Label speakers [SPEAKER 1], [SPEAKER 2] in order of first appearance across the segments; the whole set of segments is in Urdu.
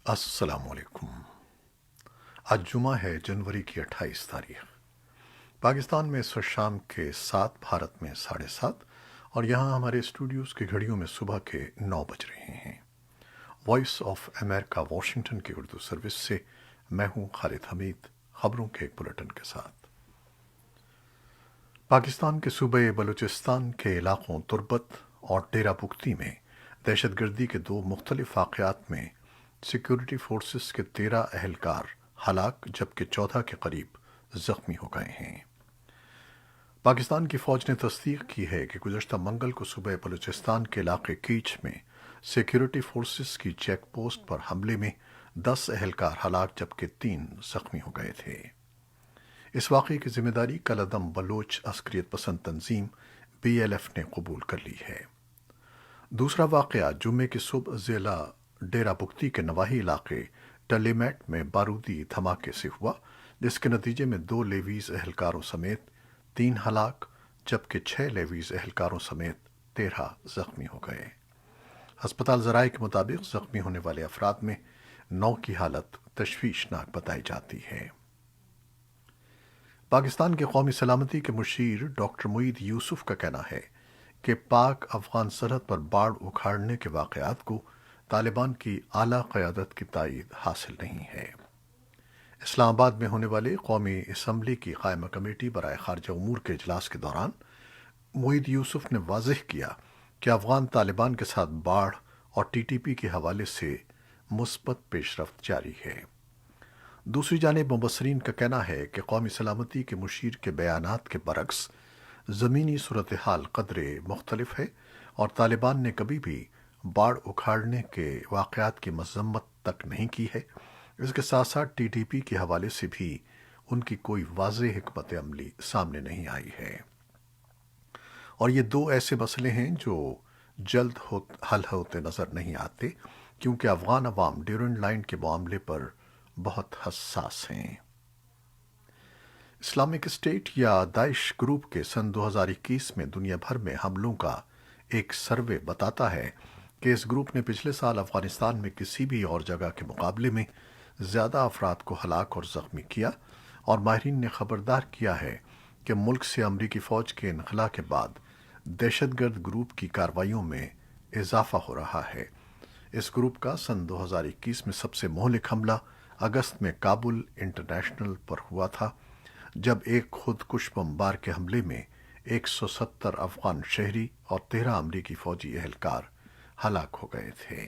[SPEAKER 1] السلام علیکم۔ آج جمعہ ہے، جنوری کی 28 تاریخ۔ پاکستان میں اس وقت شام کے 7، بھارت میں 7:30، اور یہاں ہمارے اسٹوڈیوز کی گھڑیوں میں صبح کے 9 بج رہے ہیں۔ وائس آف امریکہ واشنگٹن کی اردو سروس سے میں ہوں خالد حمید، خبروں کے ایک بلٹن کے ساتھ۔ پاکستان کے صوبہ بلوچستان کے علاقوں تربت اور ڈیرہ بگٹی میں دہشت گردی کے 2 مختلف واقعات میں سیکورٹی فورسز کے 13 اہلکار ہلاک جبکہ 14 کے قریب زخمی ہو گئے ہیں۔ پاکستان کی فوج نے تصدیق کی ہے کہ گزشتہ منگل کو صوبہ بلوچستان کے علاقے کیچ میں سیکورٹی فورسز کی چیک پوسٹ پر حملے میں 10 اہلکار ہلاک جبکہ 3 زخمی ہو گئے تھے۔ اس واقعے کی ذمہ داری کالعدم بلوچ عسکریت پسند تنظیم BLF نے قبول کر لی ہے۔ دوسرا واقعہ جمعے کی صبح ضلع ڈیرہ بگٹی کے نواحی علاقے ٹلیمیٹ میں بارودی دھماکے سے ہوا، جس کے نتیجے میں 2 لیویز اہلکاروں سمیت 3 ہلاک جبکہ 6 لیویز اہلکاروں سمیت 13 زخمی ہو گئے۔ ہسپتال ذرائع کے مطابق زخمی ہونے والے افراد میں 9 کی حالت تشویشناک بتائی جاتی ہے۔ پاکستان کے قومی سلامتی کے مشیر ڈاکٹر معید یوسف کا کہنا ہے کہ پاک افغان سرحد پر باڑ اکھاڑنے کے واقعات کو طالبان کی اعلیٰ قیادت کی تائید حاصل نہیں ہے۔ اسلام آباد میں ہونے والے قومی اسمبلی کی قائمہ کمیٹی برائے خارجہ امور کے اجلاس کے دوران معید یوسف نے واضح کیا کہ افغان طالبان کے ساتھ باڑ اور TTP کے حوالے سے مثبت پیش رفت جاری ہے۔ دوسری جانب مبصرین کا کہنا ہے کہ قومی سلامتی کے مشیر کے بیانات کے برعکس زمینی صورتحال قدرے مختلف ہے، اور طالبان نے کبھی بھی باڑ اکھاڑنے کے واقعات کی مذمت تک نہیں کی ہے۔ اس کے ساتھ ساتھ TTP کے حوالے سے بھی ان کی کوئی واضح حکمت عملی سامنے نہیں آئی ہے، اور یہ 2 ایسے مسئلے ہیں جو جلد حل ہوتے نظر نہیں آتے، کیونکہ افغان عوام ڈیورنڈ لائن کے معاملے پر بہت حساس ہیں۔ اسلامک اسٹیٹ یا داعش گروپ کے سن 2021 میں دنیا بھر میں حملوں کا ایک سروے بتاتا ہے کہ اس گروپ نے پچھلے سال افغانستان میں کسی بھی اور جگہ کے مقابلے میں زیادہ افراد کو ہلاک اور زخمی کیا، اور ماہرین نے خبردار کیا ہے کہ ملک سے امریکی فوج کے انخلاء کے بعد دہشت گرد گروپ کی کارروائیوں میں اضافہ ہو رہا ہے۔ اس گروپ کا سن 2021 میں سب سے مہلک حملہ اگست میں کابل انٹرنیشنل پر ہوا تھا، جب ایک خود کش بمبار کے حملے میں 170 افغان شہری اور 13 امریکی فوجی اہلکار ہلاک ہو گئے تھے۔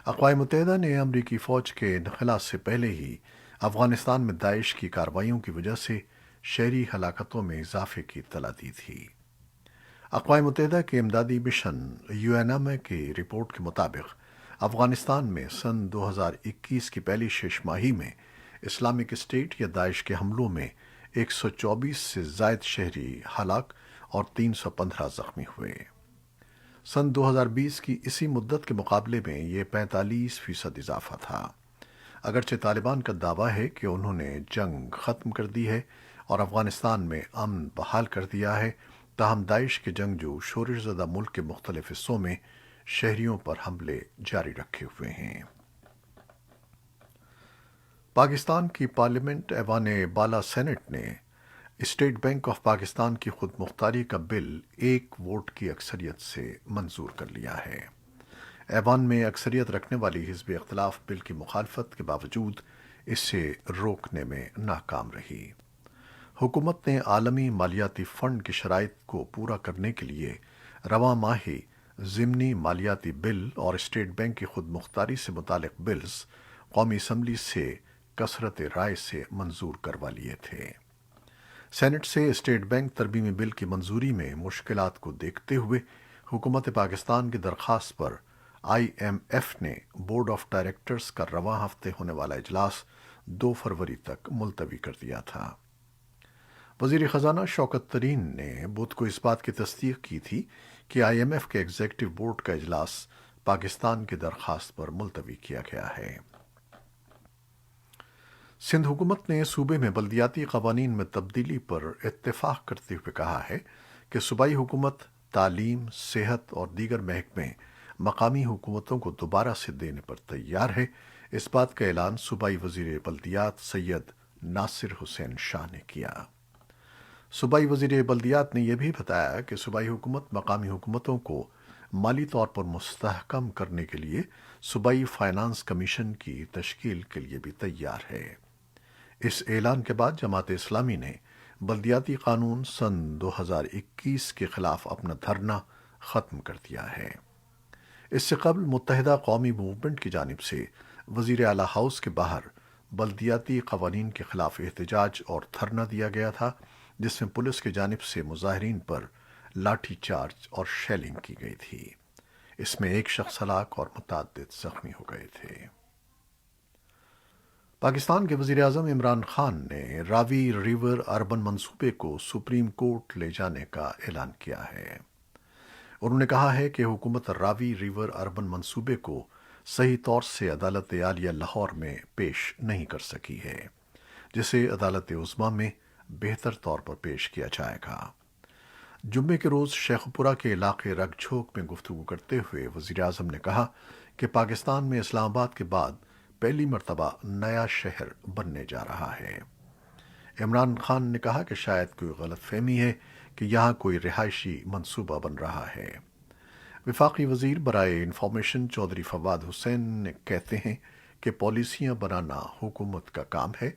[SPEAKER 1] اقوام متحدہ نے امریکی فوج کے انخلاء سے پہلے ہی افغانستان میں داعش کی کارروائیوں کی وجہ سے شہری ہلاکتوں میں اضافے کی اطلاع دی تھی۔ اقوام متحدہ کے امدادی مشن UNMA کی رپورٹ کے مطابق افغانستان میں سن 2021 کی پہلی 6 ماہی میں اسلامک اسٹیٹ یا داعش کے حملوں میں 124 سے زائد شہری ہلاک اور 315 زخمی ہوئے۔ سن 2020 کی اسی مدت کے مقابلے میں یہ 45% اضافہ تھا۔ اگرچہ طالبان کا دعویٰ ہے کہ انہوں نے جنگ ختم کر دی ہے اور افغانستان میں امن بحال کر دیا ہے، تاہم داعش کے جنگجو شورش زدہ ملک کے مختلف حصوں میں شہریوں پر حملے جاری رکھے ہوئے ہیں۔ پاکستان کی پارلیمنٹ ایوان بالا سینٹ نے اسٹیٹ بینک آف پاکستان کی خود مختاری کا بل 1 ووٹ کی اکثریت سے منظور کر لیا ہے۔ ایوان میں اکثریت رکھنے والی حزب اختلاف بل کی مخالفت کے باوجود اسے روکنے میں ناکام رہی۔ حکومت نے عالمی مالیاتی فنڈ کی شرائط کو پورا کرنے کے لیے رواں ماہ ہی ضمنی مالیاتی بل اور اسٹیٹ بینک کی خود مختاری سے متعلق بلز قومی اسمبلی سے کثرت رائے سے منظور کروا لیے تھے۔ سینٹ سے اسٹیٹ بینک ترمیمی بل کی منظوری میں مشکلات کو دیکھتے ہوئے حکومت پاکستان کی درخواست پر IMF نے بورڈ آف ڈائریکٹرز کا رواں ہفتے ہونے والا اجلاس 2 فروری تک ملتوی کر دیا تھا۔ وزیر خزانہ شوکت ترین نے بدھ کو اس بات کی تصدیق کی تھی کہ IMF کے ایگزیکٹو بورڈ کا اجلاس پاکستان کی درخواست پر ملتوی کیا گیا ہے۔ سندھ حکومت نے صوبے میں بلدیاتی قوانین میں تبدیلی پر اتفاق کرتے ہوئے کہا ہے کہ صوبائی حکومت تعلیم، صحت اور دیگر محکمے مقامی حکومتوں کو دوبارہ سے دینے پر تیار ہے۔ اس بات کا اعلان صوبائی وزیر بلدیات سید ناصر حسین شاہ نے کیا۔ صوبائی وزیر بلدیات نے یہ بھی بتایا کہ صوبائی حکومت مقامی حکومتوں کو مالی طور پر مستحکم کرنے کے لیے صوبائی فائنانس کمیشن کی تشکیل کے لیے بھی تیار ہے۔ اس اعلان کے بعد جماعت اسلامی نے بلدیاتی قانون سن 2021 کے خلاف اپنا دھرنا ختم کر دیا ہے۔ اس سے قبل متحدہ قومی موومنٹ کی جانب سے وزیر اعلیٰ ہاؤس کے باہر بلدیاتی قوانین کے خلاف احتجاج اور دھرنا دیا گیا تھا، جس میں پولیس کی جانب سے مظاہرین پر لاٹھی چارج اور شیلنگ کی گئی تھی۔ اس میں ایک شخص ہلاک اور متعدد زخمی ہو گئے تھے۔ پاکستان کے وزیر اعظم عمران خان نے راوی ریور اربن منصوبے کو سپریم کورٹ لے جانے کا اعلان کیا ہے۔ انہوں نے کہا ہے کہ حکومت راوی ریور اربن منصوبے کو صحیح طور سے عدالت عالیہ لاہور میں پیش نہیں کر سکی ہے، جسے عدالت عظمیٰ میں بہتر طور پر پیش کیا جائے گا۔ جمعے کے روز شیخ پورہ کے علاقے رگ جھوک میں گفتگو کرتے ہوئے وزیر اعظم نے کہا کہ پاکستان میں اسلام آباد کے بعد پہلی مرتبہ نیا شہر بننے جا رہا ہے۔ عمران خان نے کہا کہ شاید کوئی غلط فہمی ہے کہ یہاں کوئی رہائشی منصوبہ بن رہا ہے۔ وفاقی وزیر برائے انفارمیشن چودھری فواد حسین نے کہتے ہیں کہ پالیسیاں بنانا حکومت کا کام ہے،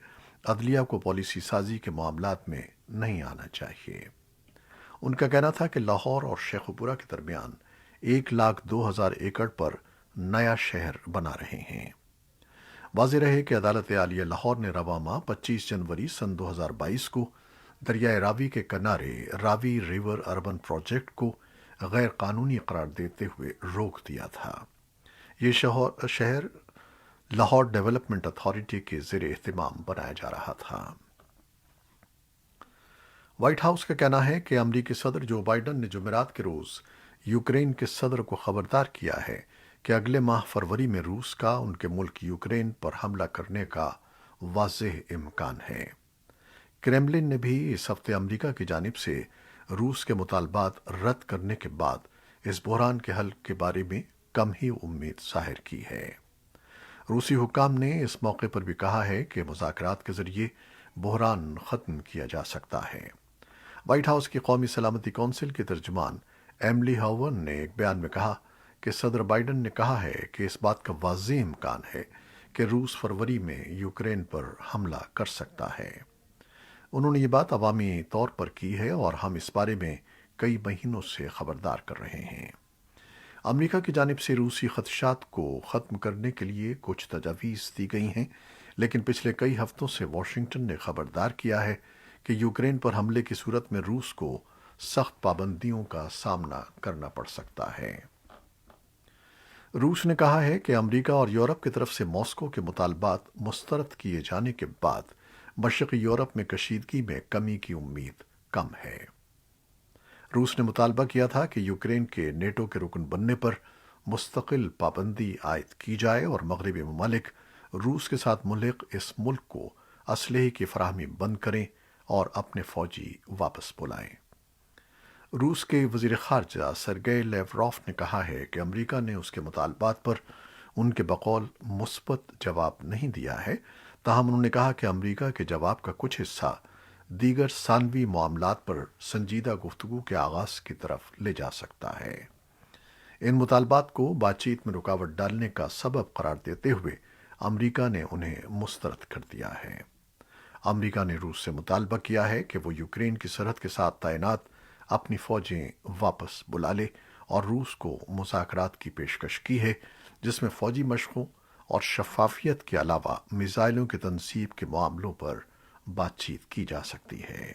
[SPEAKER 1] عدلیہ کو پالیسی سازی کے معاملات میں نہیں آنا چاہیے۔ ان کا کہنا تھا کہ لاہور اور شیخ پورہ کے درمیان 1,02,000 ایکڑ پر نیا شہر بنا رہے ہیں۔ واضح رہے کہ عدالت عالیہ لاہور نے رواں ماہ 25 جنوری سن 2022 کو دریائے راوی کے کنارے راوی ریور اربن پروجیکٹ کو غیر قانونی قرار دیتے ہوئے روک دیا تھا۔ یہ شہر لاہور ڈیولپمنٹ اتھارٹی کے زیر اہتمام بنایا جا رہا تھا۔ وائٹ ہاؤس کا کہنا ہے کہ امریکی صدر جو بائیڈن نے جمعرات کے روز یوکرین کے صدر کو خبردار کیا ہے کہ اگلے ماہ فروری میں روس کا ان کے ملک یوکرین پر حملہ کرنے کا واضح امکان ہے۔ کریملن نے بھی اس ہفتے امریکہ کی جانب سے روس کے مطالبات رد کرنے کے بعد اس بحران کے حل کے بارے میں کم ہی امید ظاہر کی ہے۔ روسی حکام نے اس موقع پر بھی کہا ہے کہ مذاکرات کے ذریعے بحران ختم کیا جا سکتا ہے۔ وائٹ ہاؤس کی قومی سلامتی کونسل کی ترجمان ایملی ہاون نے ایک بیان میں کہا کہ صدر بائیڈن نے کہا ہے کہ اس بات کا واضح امکان ہے کہ روس فروری میں یوکرین پر حملہ کر سکتا ہے۔ انہوں نے یہ بات عوامی طور پر کی ہے اور ہم اس بارے میں کئی مہینوں سے خبردار کر رہے ہیں۔ امریکہ کی جانب سے روسی خدشات کو ختم کرنے کے لیے کچھ تجاویز دی گئی ہیں، لیکن پچھلے کئی ہفتوں سے واشنگٹن نے خبردار کیا ہے کہ یوکرین پر حملے کی صورت میں روس کو سخت پابندیوں کا سامنا کرنا پڑ سکتا ہے۔ روس نے کہا ہے کہ امریکہ اور یورپ کی طرف سے ماسکو کے مطالبات مسترد کیے جانے کے بعد مشرقی یورپ میں کشیدگی میں کمی کی امید کم ہے۔ روس نے مطالبہ کیا تھا کہ یوکرین کے نیٹو کے رکن بننے پر مستقل پابندی عائد کی جائے اور مغربی ممالک روس کے ساتھ ملحق اس ملک کو اسلحے کی فراہمی بند کریں اور اپنے فوجی واپس بلائیں۔ روس کے وزیر خارجہ سرگئی لیوروف نے کہا ہے کہ امریکہ نے اس کے مطالبات پر ان کے بقول مثبت جواب نہیں دیا ہے، تاہم انہوں نے کہا کہ امریکہ کے جواب کا کچھ حصہ دیگر ثانوی معاملات پر سنجیدہ گفتگو کے آغاز کی طرف لے جا سکتا ہے۔ ان مطالبات کو بات چیت میں رکاوٹ ڈالنے کا سبب قرار دیتے ہوئے امریکہ نے انہیں مسترد کر دیا ہے۔ امریکہ نے روس سے مطالبہ کیا ہے کہ وہ یوکرین کی سرحد کے ساتھ تعینات اپنی فوجیں واپس بلا لے اور روس کو مذاکرات کی پیشکش کی ہے، جس میں فوجی مشقوں اور شفافیت کے علاوہ میزائلوں کی تنصیب کے معاملوں پر بات چیت کی جا سکتی ہے۔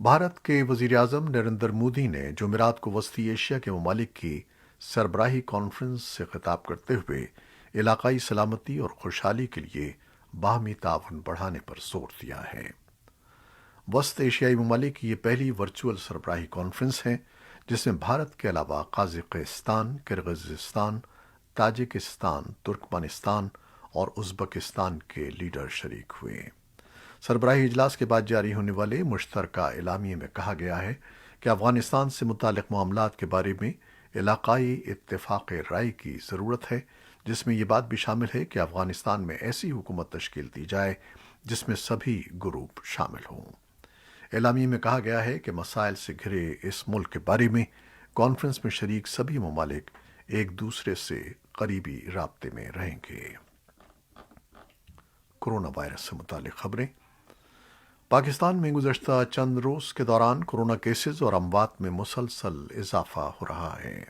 [SPEAKER 1] بھارت کے وزیر اعظم نریندر مودی نے جمعرات کو وسطی ایشیا کے ممالک کی سربراہی کانفرنس سے خطاب کرتے ہوئے علاقائی سلامتی اور خوشحالی کے لیے باہمی تعاون بڑھانے پر زور دیا ہے۔ وسط ایشیائی ممالک کی یہ پہلی ورچوئل سربراہی کانفرنس ہے جس میں بھارت کے علاوہ قازقستان، کرغزستان، تاجکستان، ترکمانستان اور ازبکستان کے لیڈر شریک ہوئے۔ سربراہی اجلاس کے بعد جاری ہونے والے مشترکہ اعلامیے میں کہا گیا ہے کہ افغانستان سے متعلق معاملات کے بارے میں علاقائی اتفاق رائے کی ضرورت ہے، جس میں یہ بات بھی شامل ہے کہ افغانستان میں ایسی حکومت تشکیل دی جائے جس میں سبھی گروپ شامل ہوں۔ اعلامیے میں کہا گیا ہے کہ مسائل سے گھرے اس ملک کے بارے میں کانفرنس میں شریک سبھی ممالک ایک دوسرے سے قریبی رابطے میں رہیں گے۔ کورونا وائرس سے متعلق خبریں۔ پاکستان میں گزشتہ چند روز کے دوران کورونا کیسز اور اموات میں مسلسل اضافہ ہو رہا ہے۔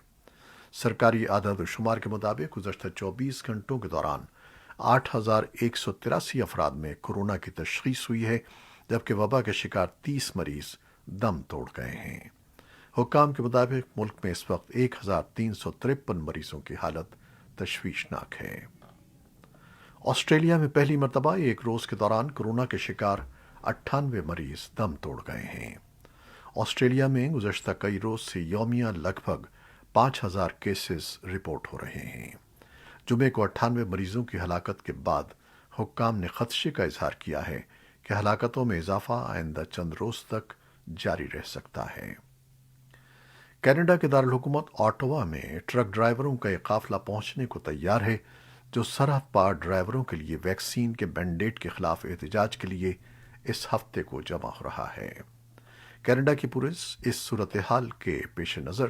[SPEAKER 1] سرکاری اعداد و شمار کے مطابق گزشتہ 24 گھنٹوں کے دوران 8,183 افراد میں کورونا کی تشخیص ہوئی ہے، جبکہ وبا کے شکار 30 مریض دم توڑ گئے ہیں۔ حکام کے مطابق ملک میں اس وقت 1,353 مریضوں کی حالت تشویشناک ہے۔ آسٹریلیا میں پہلی مرتبہ ایک روز کے دوران کورونا کے شکار 98 مریض دم توڑ گئے ہیں۔ آسٹریلیا میں گزشتہ کئی روز سے یومیہ لگ بھگ 5,000 کیسز رپورٹ ہو رہے ہیں۔ جمعے کو 98 مریضوں کی ہلاکت کے بعد حکام نے خدشے کا اظہار کیا ہے کہ ہلاکتوں میں اضافہ آئندہ چند روز تک جاری رہ سکتا ہے۔ کینیڈا کے دارالحکومت آٹوا میں ٹرک ڈرائیوروں کا ایک قافلہ پہنچنے کو تیار ہے، جو سرحد پار ڈرائیوروں کے لیے ویکسین کے مینڈیٹ کے خلاف احتجاج کے لیے اس ہفتے کو جمع ہو رہا ہے۔ کینیڈا کی پولیس اس صورتحال کے پیش نظر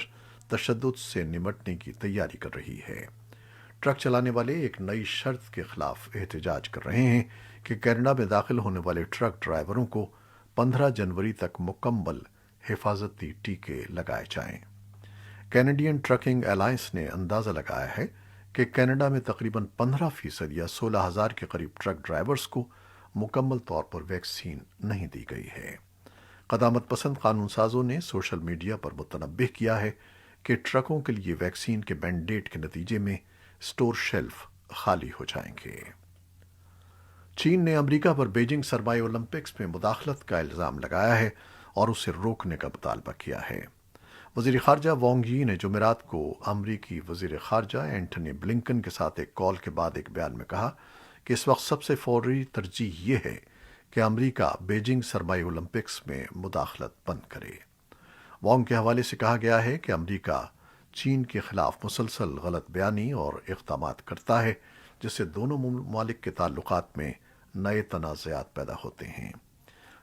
[SPEAKER 1] تشدد سے نمٹنے کی تیاری کر رہی ہے۔ ٹرک چلانے والے ایک نئی شرط کے خلاف احتجاج کر رہے ہیں کہ کینیڈا میں داخل ہونے والے ٹرک ڈرائیوروں کو 15 جنوری تک مکمل حفاظتی ٹیکے لگائے جائیں۔ کینیڈین ٹرکنگ الائنس نے اندازہ لگایا ہے کہ کینیڈا میں تقریباً 15% یا 16,000 کے قریب ٹرک ڈرائیورز کو مکمل طور پر ویکسین نہیں دی گئی ہے۔ قدامت پسند قانون سازوں نے سوشل میڈیا پر متنبہ کیا ہے کہ ٹرکوں کے لیے ویکسین کے مینڈیٹ کے نتیجے میں اسٹور شیلف خالی ہو جائیں گے۔ چین نے امریکہ پر بیجنگ سرمائی اولمپکس میں مداخلت کا الزام لگایا ہے اور اسے روکنے کا مطالبہ کیا ہے۔ وزیر خارجہ وانگ یی نے جمعرات کو امریکی وزیر خارجہ اینٹنی بلنکن کے ساتھ ایک کال کے بعد ایک بیان میں کہا کہ اس وقت سب سے فوری ترجیح یہ ہے کہ امریکہ بیجنگ سرمائی اولمپکس میں مداخلت بند کرے۔ وانگ کے حوالے سے کہا گیا ہے کہ امریکہ چین کے خلاف مسلسل غلط بیانی اور اقدامات کرتا ہے، جس سے دونوں ممالک کے تعلقات میں نئے تنازعات پیدا ہوتے ہیں۔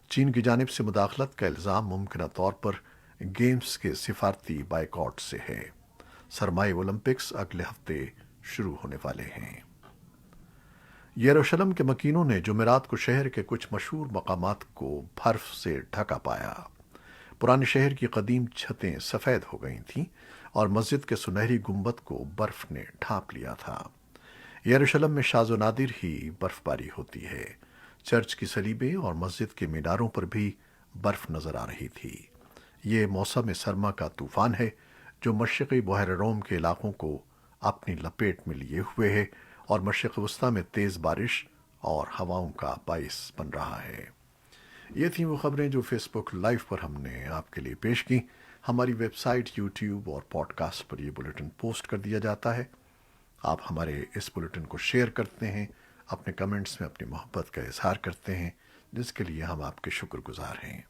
[SPEAKER 1] چین کی جانب سے مداخلت کا الزام ممکنہ طور پر گیمز کے سفارتی بائیکاٹ سے ہے۔ سرمائی اولمپکس اگلے ہفتے شروع ہونے والے ہیں۔ یروشلم کے مکینوں نے جمعرات کو شہر کے کچھ مشہور مقامات کو برف سے ڈھکا پایا۔ پرانے شہر کی قدیم چھتیں سفید ہو گئی تھیں اور مسجد کے سنہری گنبد کو برف نے ڈھانپ لیا تھا۔ یروشلم میں شاذ و نادر ہی برف باری ہوتی ہے۔ چرچ کی صلیبیں اور مسجد کے میناروں پر بھی برف نظر آ رہی تھی۔ یہ موسم سرما کا طوفان ہے جو مشرقی بحیرہ روم کے علاقوں کو اپنی لپیٹ میں لیے ہوئے ہے اور مشرق وسطی میں تیز بارش اور ہواؤں کا باعث بن رہا ہے۔ یہ تھیں وہ خبریں جو فیس بک لائیو پر ہم نے آپ کے لیے پیش کی۔ ہماری ویب سائٹ، یوٹیوب اور پوڈ کاسٹ پر یہ بلیٹن پوسٹ کر دیا جاتا ہے۔ آپ ہمارے اس بلیٹن کو شیئر کرتے ہیں، اپنے کمنٹس میں اپنی محبت کا اظہار کرتے ہیں، جس کے لیے ہم آپ کے شکر گزار ہیں۔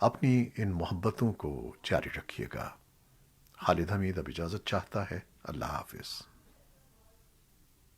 [SPEAKER 1] اپنی ان محبتوں کو جاری رکھیے گا۔ خالد حمید اب اجازت چاہتا ہے۔ اللہ حافظ۔